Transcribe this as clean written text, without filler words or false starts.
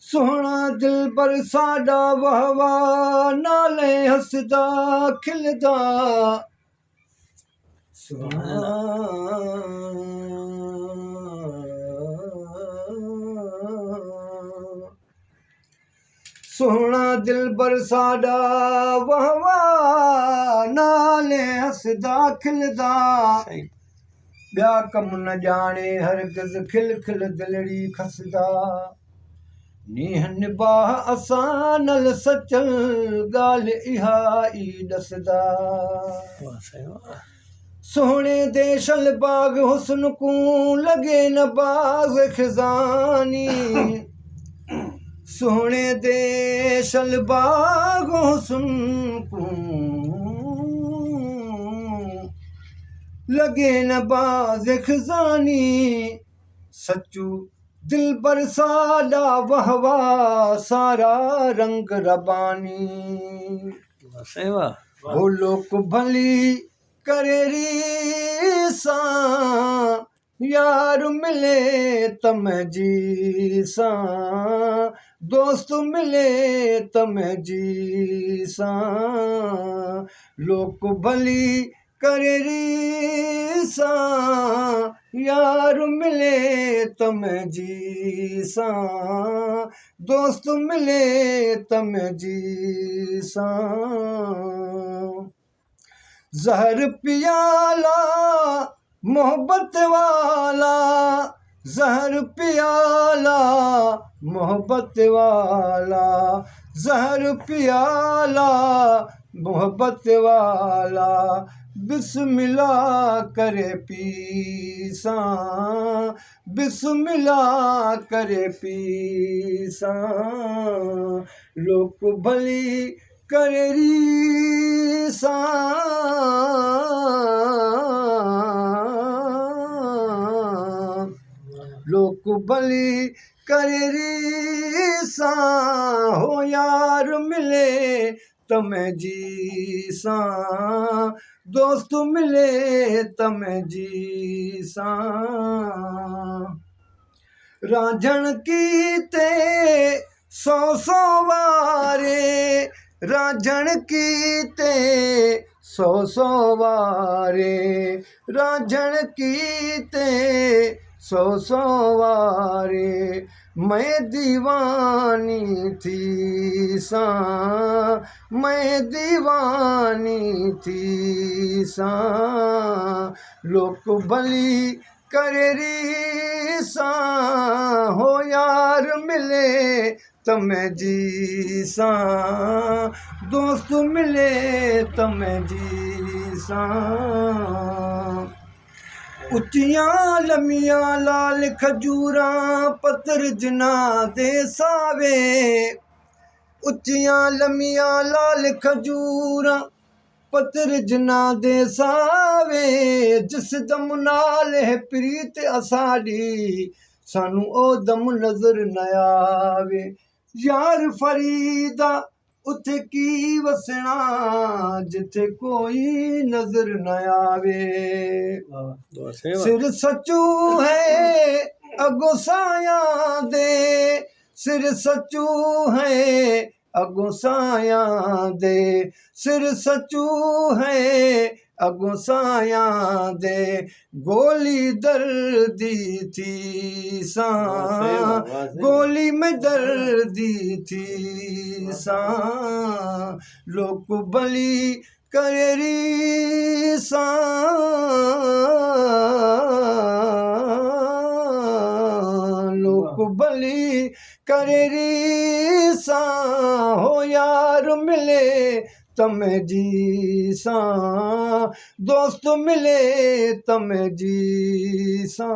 सोहना दिल पर साडा वाह वाह नाले हसदा खिलदा सोहना दिल पर साडा वाह वाह नाले हसदा खिलदा ॿिया कम न ॼाणे हरगिज़ खिल खिल दिलड़ी खसदा नीह निबाह असां नल सचल ॻाल्हि इहा ई ॾसदा सोहणे दे शलबाग हुस्न को लॻे न बाज़ खिज़ानी सोहणे दे शलबाग हुस्न को लगे न बाज़ खिज़ानी सच्चू दिल पर साडा वाह वाह सारा रंग रबानी वो लोक भली करे रीसा यार मिले तम जी सा दोस्त मिले तम जी सा लोक भली करे रीसा यार मिले तम जी सा दोस्त मिले तम जी सा जहर पियाला मोहब्बत वाला जहर पियाला मोहब्बत वाला जहर पियाला मोहब्बत वाला बिस्मिल्ला करे पीसा बिस्मिल्ला करे पीसा लोक भली करे रीसा लोक भली करे रीसा हो यार मिले तम जी सा दोस्त मिले तम जी सा रांझण कीते सौ सौ वारे रांझण कीते सौ सौ वारे रांझण कीते सौ सौ वारे मैं दीवानी थी सा मैं दीवानी थी सा लोक भली करे रीसा हो यार मिले तम जी सा दोस्त मिले तम जी सा उच्चियां लमियां लाल खजूरां पत्तर जिना दे सावे उच्चियां लमियां लाल खजूरां पत्तर जिना दे सावे जिस दम नाल है प्रीत असाडी सानू ओ दम नजर न आवे यार फरीदा उथे की वसना जिथे कोई नजर न आवे सिर सचू है अगो साया दे सिर सचू है अगो साया दे सिर सचू है अगो साया दे गोली दर्दी थी सा गोली में दर्दी थी सा लोक भली करे रीसा लोक भली करे रीसा हो यार मिले तम जी सा दोस्त मिले तम जी सा।